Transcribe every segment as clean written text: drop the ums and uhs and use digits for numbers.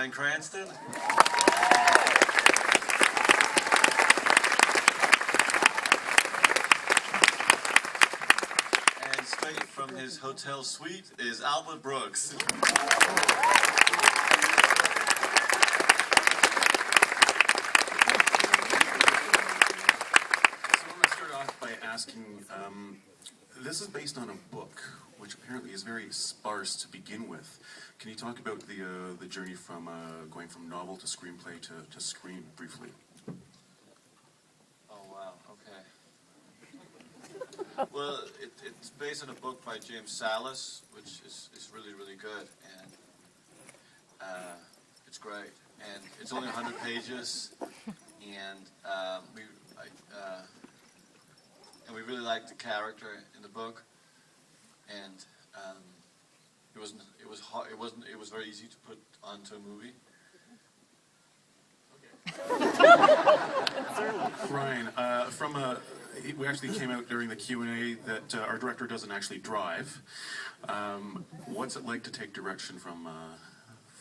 Bryan Cranston. And straight from his hotel suite is Albert Brooks. Asking, this is based on a book, which apparently is very sparse to begin with. Can you talk about the journey from going from novel to screenplay to screen briefly? Oh wow, okay. Well, it's based on a book by James Salas, which is really, really good, and it's great. And it's only 100 pages, and we really liked the character in the book, and it was very easy to put onto a movie. Ryan, we actually came out during the Q&A that our director doesn't actually drive. What's it like to take direction from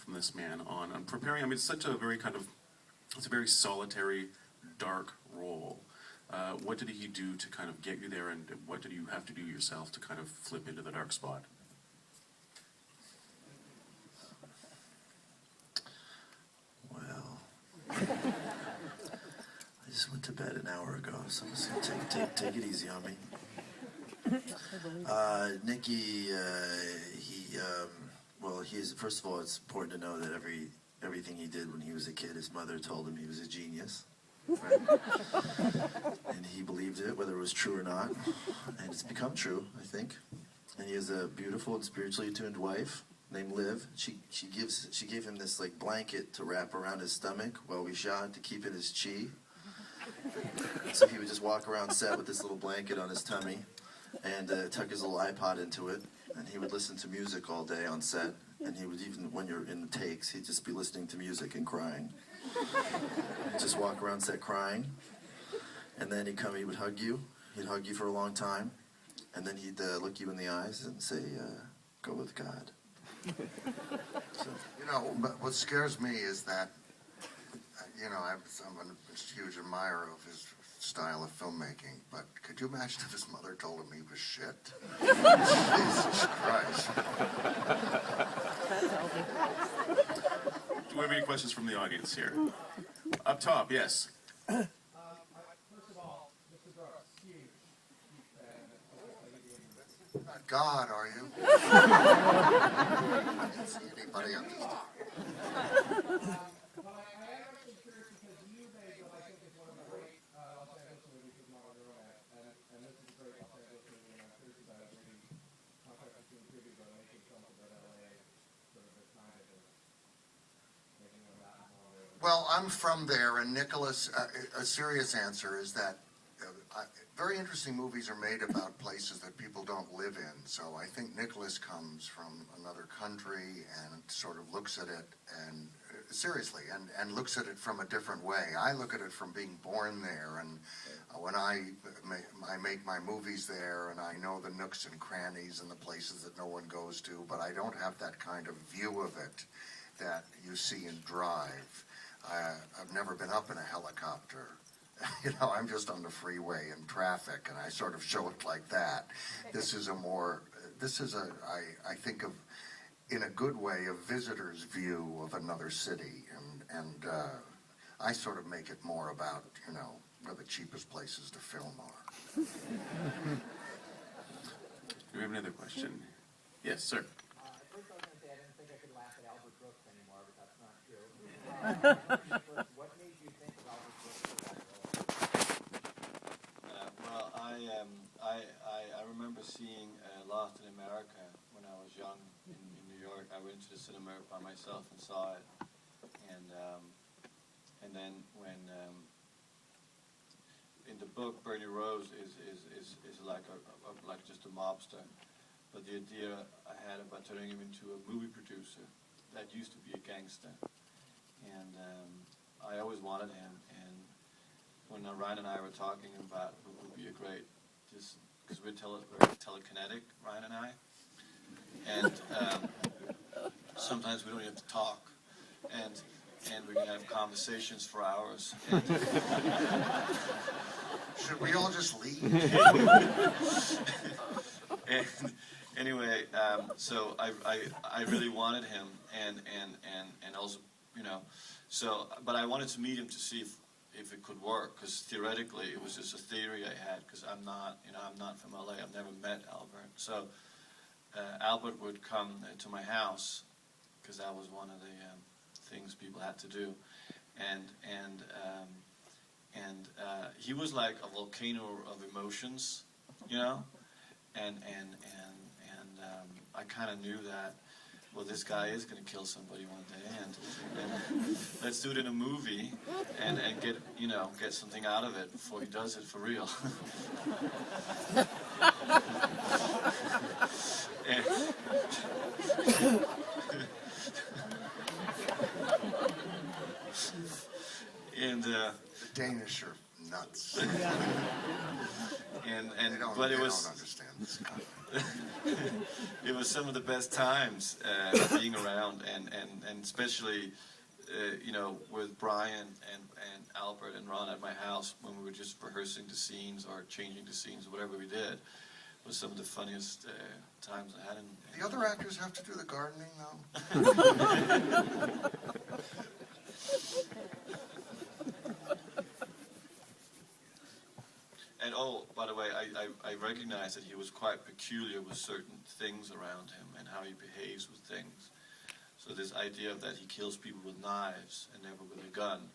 this man on preparing? I mean, it's such a very it's a very solitary, dark role. What did he do to kind of get you there, and what did you have to do yourself to kind of flip into the dark spot? Well, I just went to bed an hour ago, so I'm just gonna take it easy on me. Nicky, he's first of all, it's important to know that everything he did when he was a kid, his mother told him he was a genius. Right? And he believed it, whether it was true or not, and it's become true, I think. And he has a beautiful and spiritually attuned wife named Liv. She gave him this like blanket to wrap around his stomach while we shot to keep in his chi. So he would just walk around set with this little blanket on his tummy and tuck his little iPod into it, and he would listen to music all day on set. And he would, even when you're in the takes, he'd just be listening to music and crying. He'd just walk around set crying, and then he would hug you. He'd hug you for a long time, and then he'd look you in the eyes and say, "Go with God." So. You know, but what scares me is that, I'm a huge admirer of his style of filmmaking, but could you imagine if his mother told him he was shit? Jesus Christ. Do we have any questions from the audience here? Up top, yes. First of all, Mr. Brooks, huge fan. Not God, are you? I didn't see anybody on this. Well, I am actually curious because you made what I think is one of the great Los Angeles movies with Margot Robbie, and this is a great Los Angeles movie, and I'm curious about it. Maybe contrast between previous about making films about LA, sort of the kind of making them that more. Well, I'm from there, and Nicholas, a serious answer is that very interesting movies are made about places that people don't live in. So I think Nicholas comes from another country and sort of looks at it and seriously and looks at it from a different way. I look at it from being born there, and when I make my movies there, and I know the nooks and crannies and the places that no one goes to, but I don't have that kind of view of it that you see in Drive. I've never been up in a helicopter. I'm just on the freeway in traffic, and I sort of show it like that. I think of, in a good way, a visitor's view of another city, and I sort of make it more about, where the cheapest places to film are. Do we have another question? Yes, sir. First, I was going to say I didn't think I could laugh at Albert Brooks anymore, but that's not true. What made you think of Albert Brooks for that role? I remember seeing Lost in America when I was young in New York. I went to the cinema by myself and saw it, and then when in the book Bernie Rose is like just a mobster, but the idea I had about turning him into a movie producer that used to be a gangster, and I always wanted him. And when Ryan and I were talking about who would be a great, just because we're very telekinetic, Ryan and I, and sometimes we don't have to talk, and we can have conversations for hours. And, Should we all just leave? and anyway, so I really wanted him, and also, you know, so, but I wanted to meet him to see if it could work, because theoretically it was just a theory I had, because I'm not from LA, I've never met Albert. So Albert would come to my house, because that was one of the things people had to do, and he was like a volcano of emotions, you know, and I kind of knew that, well, this guy is going to kill somebody one day, and let's do it in a movie, and get something out of it before he does it for real. and The Danish are nuts. and They don't understand this kind of it was some of the best times being around, and especially with Brian and Albert and Ron at my house when we were just rehearsing the scenes or changing the scenes, whatever we did, was some of the funniest times I had. The other actors have to do the gardening, though. And by the way, I recognize that he was quite peculiar with certain things around him and how he behaves with things. So this idea that he kills people with knives and never with a gun,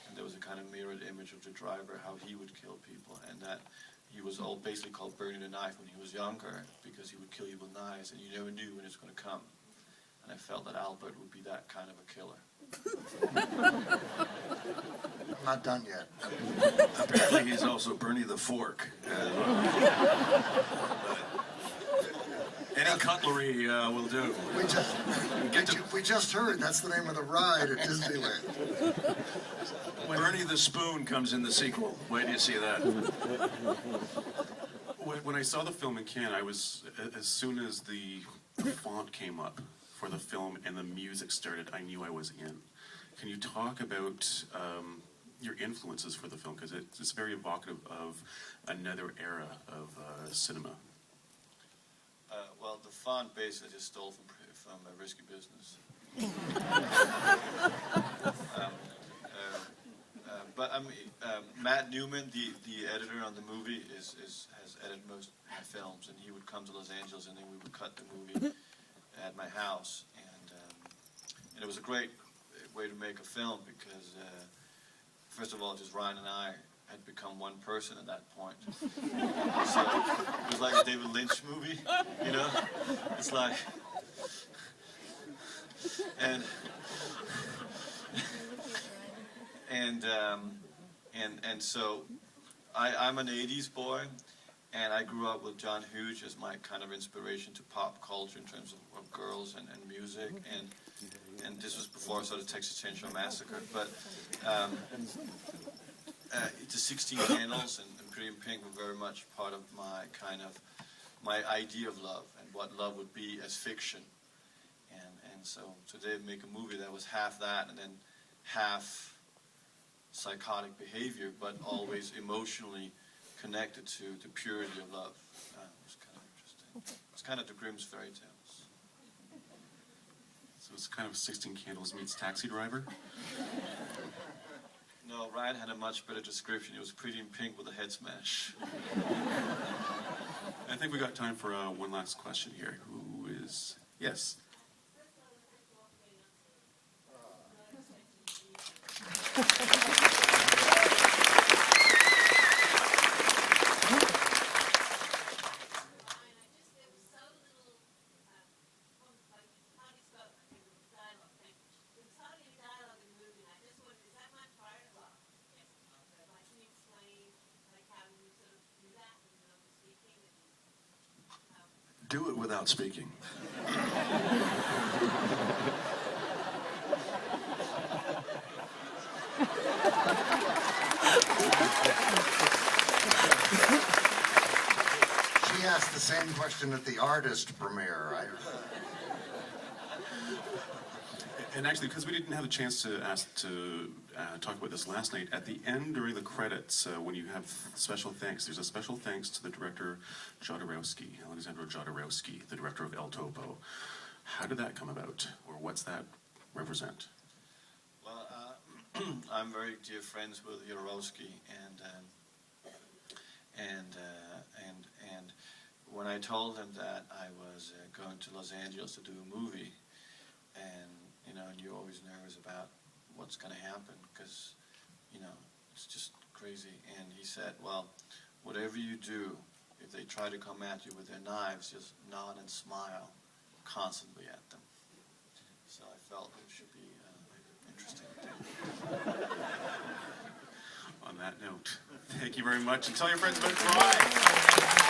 and there was a kind of mirrored image of the driver, how he would kill people, and that he was all basically called Bernie the Knife when he was younger, because he would kill you with knives and you never knew when it's going to come. And I felt that Albert would be that kind of a killer. I'm not done yet. Apparently he's also Bernie the Fork. Any cutlery will do. We just heard that's the name of the ride at Disneyland. Bernie the Spoon comes in the sequel. Wait till you see that. When I saw the film in Cannes, I was, as soon as the font came up for the film and the music started, I knew I was in. Can you talk about your influences for the film? Because it's very evocative of another era of cinema. Well, the font basically just stole from a Risky Business. But I mean, Matt Newman, the editor on the movie, has edited most of my films, and he would come to Los Angeles, and then we would cut the movie at my house, and it was a great way to make a film because, first of all, just Ryan and I had become one person at that point. So it was like a David Lynch movie, you know? It's like, and so I'm an 80s boy, and I grew up with John Hughes as my kind of inspiration to pop culture in terms of girls and music, and this was before I saw the Texas Chainsaw Massacre, but the 16 Candles and Pretty in Pink were very much part of my idea of love and what love would be as fiction, and so today make a movie that was half that and then half psychotic behavior, but always emotionally connected to the purity of love. It was kind of interesting. It's kind of the Grimm's fairy tales. So it's kind of 16 Candles meets Taxi Driver? No, Ryan had a much better description. It was Pretty in Pink with a head smash. I think we got time for one last question here. Who is... Yes. Do it without speaking. She asked the same question at the artist premiere. And actually, because we didn't have a chance to talk about this last night, at the end during the credits, when you have special thanks, there's a special thanks to the director Jodorowsky, Alexandro Jodorowsky, the director of El Topo. How did that come about, or what's that represent? Well, I'm very dear friends with Jodorowsky, and when I told him that I was going to Los Angeles to do a movie, and you're always nervous about what's going to happen because it's just crazy. And he said, "Well, whatever you do, if they try to come at you with their knives, just nod and smile constantly at them." So I felt it should be interesting. On that note, thank you very much, and tell your friends about Drive.